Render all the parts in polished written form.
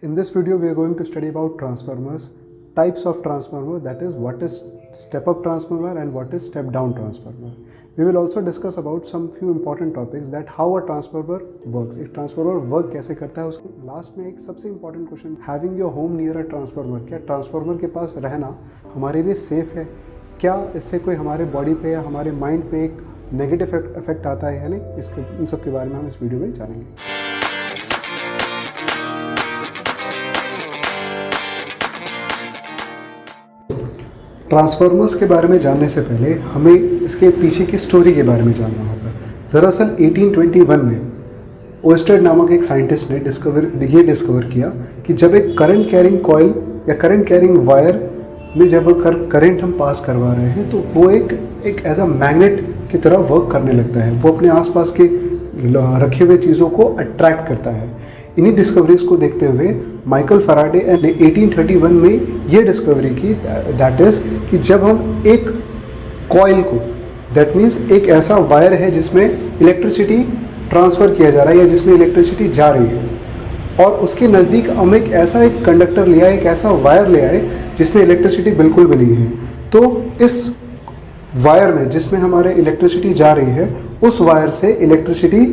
In this video, we are going to study about transformers, types of transformer, that is what is step-up transformer and what is step-down transformer. We will also discuss about some few important topics that how a transformer works. एक transformer work कैसे करता है उसके last में एक सबसे important question, having your home near a transformer, क्या transformer के पास रहना हमारे लिए safe है? क्या इससे कोई हमारे बॉडी पे या हमारे माइंड पे एक नेगेटिव इफेक्ट आता है या नहीं, इसके इन सब के बारे में हम इस वीडियो में जानेंगे। ट्रांसफार्मर्स के बारे में जानने से पहले हमें इसके पीछे की स्टोरी के बारे में जानना होगा। दरअसल 1821 में ओस्टेड नामक एक साइंटिस्ट ने डिस्कवर किया कि जब एक करंट कैरिंग कॉइल या करंट कैरिंग वायर में जब करंट हम पास करवा रहे हैं तो वो एक एज अ मैग्नेट की तरह वर्क करने लगता है। वो अपने आसपास के रखे हुए चीज़ों को अट्रैक्ट करता है। इन्हीं डिस्कवरीज को देखते हुए माइकल फैराडे ने 1831 में ये डिस्कवरी की, दैट इज़ कि जब हम एक कॉइल को, दैट मीन्स एक ऐसा वायर है जिसमें इलेक्ट्रिसिटी ट्रांसफ़र किया जा रहा है या जिसमें इलेक्ट्रिसिटी जा रही है, और उसके नज़दीक हम एक कंडक्टर ले आए, एक ऐसा वायर ले आए जिसमें इलेक्ट्रिसिटी बिल्कुल भी नहीं है। तो इस वायर में जिसमें हमारे इलेक्ट्रिसिटी जा रही है, उस वायर से इलेक्ट्रिसिटी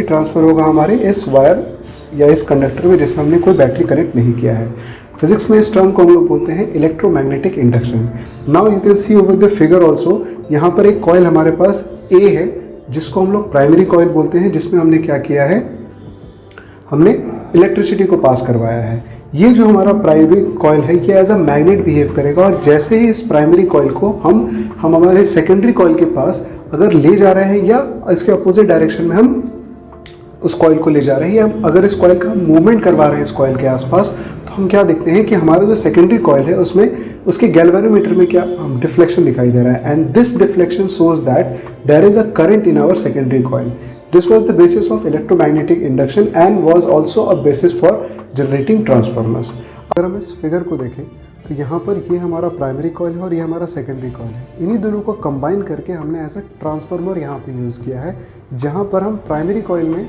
ट्रांसफ़र होगा हमारे इस वायर या इस कंडक्टर में जिसमें हमने कोई बैटरी कनेक्ट नहीं किया है। फिजिक्स में इस टर्म को हम लोग बोलते हैं electromagnetic induction. Now you can see over the figure also, यहाँ पर एक कॉइल हमारे पास ए है जिसको हम लोग प्राइमरी कॉइल बोलते हैं, जिसमें हमने क्या किया है, हमने इलेक्ट्रिसिटी को पास करवाया है। ये जो हमारा प्राइमरी कॉइल है ये एज अ मैग्नेट बिहेव करेगा, और जैसे ही इस प्राइमरी कॉइल को हम हमारे सेकेंडरी कॉइल के पास अगर ले जा रहे हैं या इसके अपोजिट डायरेक्शन में हम उस कॉइल को ले जा रहे हैं, या अगर इस कॉइल का मूवमेंट करवा रहे हैं इस कॉइल के आसपास, तो हम क्या देखते हैं कि हमारा जो सेकेंडरी कॉइल है उसमें उसके गैल्वेनोमीटर में क्या डिफ्लेक्शन दिखाई दे रहा है, and this deflection shows that there is a current in our secondary coil. This was the basis of electromagnetic induction and was also a basis for generating transformers. अगर हम इस फिगर को देखें तो यहाँ पर ये हमारा प्राइमरी कॉइल है और ये हमारा सेकेंडरी कॉइल है। इन्हीं दोनों को कंबाइन करके हमने ऐसा ट्रांसफार्मर यहाँ पे यूज़ किया है, जहाँ पर हम प्राइमरी कॉइल में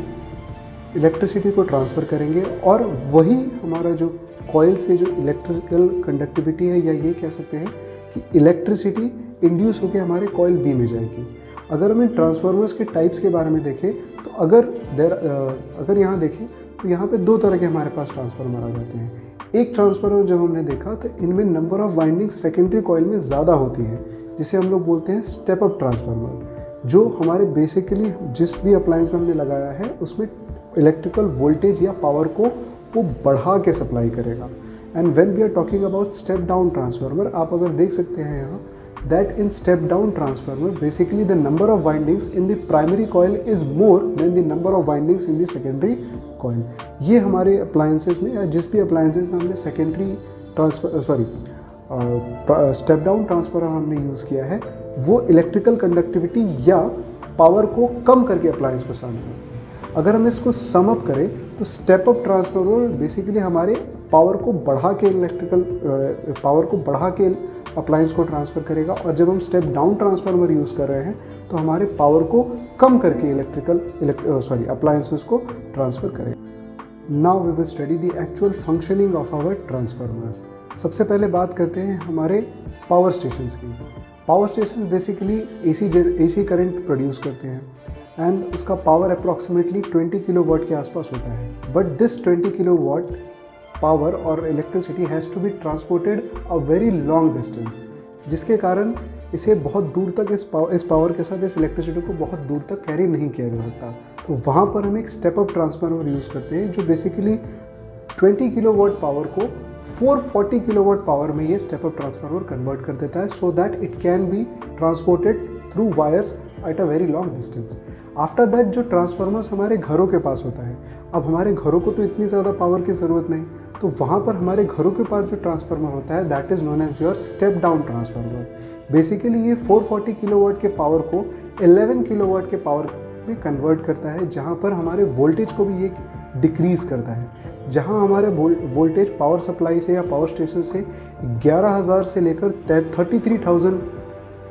इलेक्ट्रिसिटी को ट्रांसफ़र करेंगे और वही हमारा जो कॉइल से जो इलेक्ट्रिकल कंडक्टिविटी है, या ये कह सकते हैं कि इलेक्ट्रिसिटी इंड्यूस होकर हमारे कॉइल बी में जाएगी। अगर हम इन ट्रांसफार्मर्स के टाइप्स के बारे में देखें तो अगर यहाँ देखें तो यहाँ पे दो तरह के हमारे पास ट्रांसफार्मर आ जाते हैं। एक ट्रांसफार्मर जब हमने देखा तो इनमें number of windings secondary coil में ज़्यादा होती है, जिसे हम लोग बोलते हैं स्टेप अप ट्रांसफार्मर, जो हमारे बेसिकली जिस भी अप्लायंस में हमने लगाया है उसमें इलेक्ट्रिकल वोल्टेज या पावर को वो बढ़ा के सप्लाई करेगा। And when we are talking about step down transformer, आप अगर देख सकते हैं यहाँ that in step down transformer basically the number of windings in the primary coil is more than the number of windings in the secondary coil। ये हमारे appliances में या जिस भी appliances में हमने step down transformer हमने यूज़ किया है, वो इलेक्ट्रिकल कंडक्टिविटी या पावर को कम करके अप्लायंस को सामने। अगर हम इसको सम अप करें तो स्टेप अप ट्रांसफार्मर बेसिकली हमारे पावर को बढ़ा के अप्लायंस को ट्रांसफ़र करेगा, और जब हम स्टेप डाउन ट्रांसफार्मर यूज़ कर रहे हैं तो हमारे पावर को कम करके अप्लायंसेस को ट्रांसफ़र करेगा। Now we will study the actual functioning of our transformers. सबसे पहले बात करते हैं हमारे पावर स्टेशंस की। Power station basically AC current produce करते हैं, एंड उसका पावर अप्रॉक्सीमेटली 20 किलोवाट के आसपास होता है। बट दिस 20 किलोवाट पावर और electricity has to be transported a very long distance, जिसके कारण इसे बहुत दूर तक इस पावर के साथ इस इलेक्ट्रिसिटी को बहुत दूर तक कैरी नहीं किया जा सकता। तो वहाँ पर हम एक स्टेप अप ट्रांसफार्मर यूज़ करते हैं, जो बेसिकली 20 किलोवाट पावर को 440 किलोवाट पावर में ये स्टेप अप ट्रांसफार्मर कन्वर्ट कर देता है, so that it can be transported through wires at a very long distance. After that जो ट्रांसफार्मर्स हमारे घरों के पास होता है, अब हमारे घरों को तो इतनी ज़्यादा पावर की ज़रूरत नहीं, तो वहाँ पर हमारे घरों के पास जो ट्रांसफार्मर होता है that is known as your step down transformer. Basically ये 440 किलोवाट के पावर को 11 किलोवाट के पावर में कन्वर्ट करता है, जहाँ पर हमारे वोल्टेज को भी ये डिक्रीज़ करता है। जहाँ हमारे वोल्टेज पावर सप्लाई से या पावर स्टेशन से 11,000 से लेकर 33,000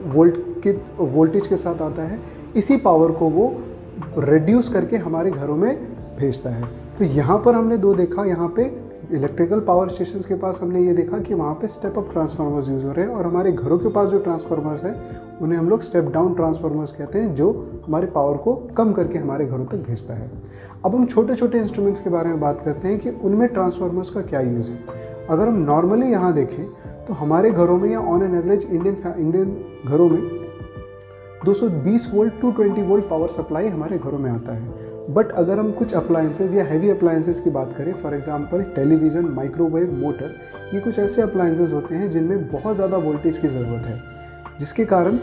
वोल्ट के वोल्टेज के साथ आता है, इसी पावर को वो रिड्यूस करके हमारे घरों में भेजता है। तो यहाँ पर हमने दो देखा, यहाँ पे इलेक्ट्रिकल पावर स्टेशंस के पास हमने ये देखा कि वहाँ पे स्टेप अप ट्रांसफार्मर्स यूज़ हो रहे हैं, और हमारे घरों के पास जो ट्रांसफार्मर्स हैं उन्हें हम लोग स्टेप डाउन ट्रांसफार्मर्स कहते हैं, जो हमारे पावर को कम करके हमारे घरों तक भेजता है। अब हम छोटे छोटे इंस्ट्रूमेंट्स के बारे में बात करते हैं कि उनमें ट्रांसफार्मर्स का क्या यूज़ है। अगर हम नॉर्मली यहाँ देखें तो हमारे घरों में या ऑन एन एवरेज इंडियन घरों में 220 वोल्ट 220 वोल्ट पावर सप्लाई हमारे घरों में आता है। बट अगर हम कुछ अप्लायंसेस या हैवी अप्लायंसेस की बात करें, for example television, microwave, motor, ये कुछ ऐसे अप्लायंसेस होते हैं जिनमें बहुत ज़्यादा वोल्टेज की ज़रूरत है, जिसके कारण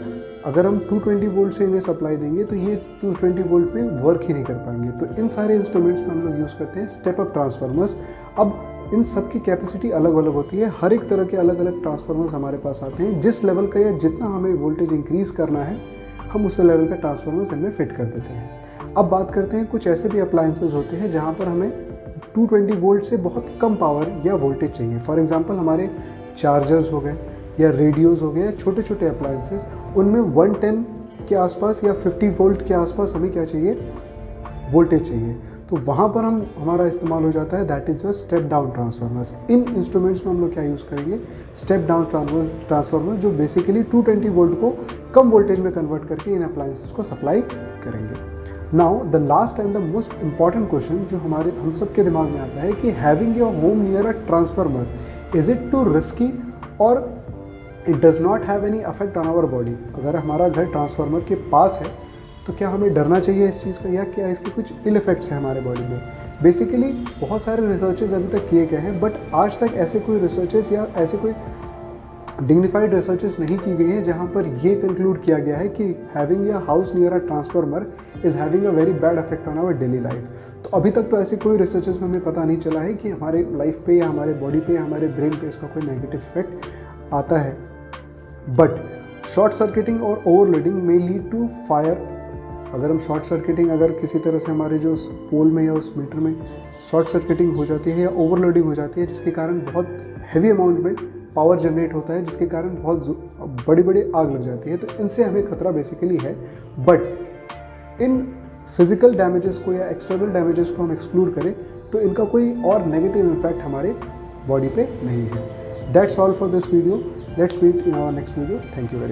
अगर हम 220 वोल्ट से इन्हें सप्लाई देंगे तो ये 220 वोल्ट में वर्क ही नहीं कर पाएंगे। तो इन सारे इंस्ट्रूमेंट्स में हम लोग यूज़ करते हैं स्टेप अप ट्रांसफार्मर्स। अब इन सब की कैपेसिटी अलग अलग होती है, हर एक तरह के अलग अलग ट्रांसफार्मर्स हमारे पास आते हैं। जिस लेवल का या जितना हमें वोल्टेज इंक्रीज़ करना है हम उस लेवल का ट्रांसफार्मर्स इनमें फिट कर देते हैं। अब बात करते हैं कुछ ऐसे भी अप्लायंसेस होते हैं जहाँ पर हमें 220 वोल्ट से बहुत कम पावर या वोल्टेज चाहिए। फॉर एग्जांपल हमारे चार्जर्स हो गए या रेडियोज़ हो गए या छोटे छोटे अप्लायंसेस, उनमें 110 के आसपास या 50 वोल्ट के आसपास हमें क्या चाहिए, वोल्टेज चाहिए। तो वहाँ पर हमारा इस्तेमाल हो जाता है, that is your step down transformers. इन इंस्ट्रूमेंट्स में हम लोग क्या यूज़ करेंगे, स्टेप डाउन ट्रांसफार्मर्स, जो बेसिकली 220 वोल्ट को कम वोल्टेज में कन्वर्ट करके इन अप्लायंसेस को सप्लाई करेंगे। Now the last and the most important question जो हम सब के दिमाग में आता है कि having your home near a transformer, is it too risky और it does not have any affect on our body. अगर हमारा घर ट्रांसफार्मर के पास है तो क्या हमें डरना चाहिए इस चीज़ का, या क्या इसके कुछ इल इफेक्ट्स हैं हमारे बॉडी में। बेसिकली बहुत सारे रिसर्चेस अभी तक किए गए हैं, बट आज तक ऐसे कोई रिसर्चेस या ऐसे कोई डिग्निफाइड रिसर्चेस नहीं की गई है जहाँ पर ये कंक्लूड किया गया है कि हैविंग या house near a transformer is having a very bad effect on our daily life. तो अभी तक तो ऐसे कोई रिसर्चेस में हमें पता नहीं चला है कि हमारे लाइफ पे या हमारे बॉडी पे या हमारे ब्रेन पे इसका कोई नेगेटिव इफेक्ट आता है। बट शॉर्ट सर्किटिंग और ओवरलोडिंग में लीड टू फायर। अगर हम शॉर्ट सर्किटिंग, अगर किसी तरह से हमारे जो उस पोल में या उस मीटर में शॉर्ट सर्किटिंग हो जाती है या ओवरलोडिंग हो जाती है, जिसके कारण बहुत हैवी अमाउंट में पावर जनरेट होता है, जिसके कारण बहुत बड़ी बड़ी आग लग जाती है, तो इनसे हमें खतरा बेसिकली है। बट इन फिजिकल डैमेजेस को या एक्सटर्नल डैमेजेस को हम एक्सक्लूड करें तो इनका कोई और नेगेटिव इम्पैक्ट हमारे बॉडी पे नहीं है। That's all for this video. Let's meet in our next video. Thank you very much.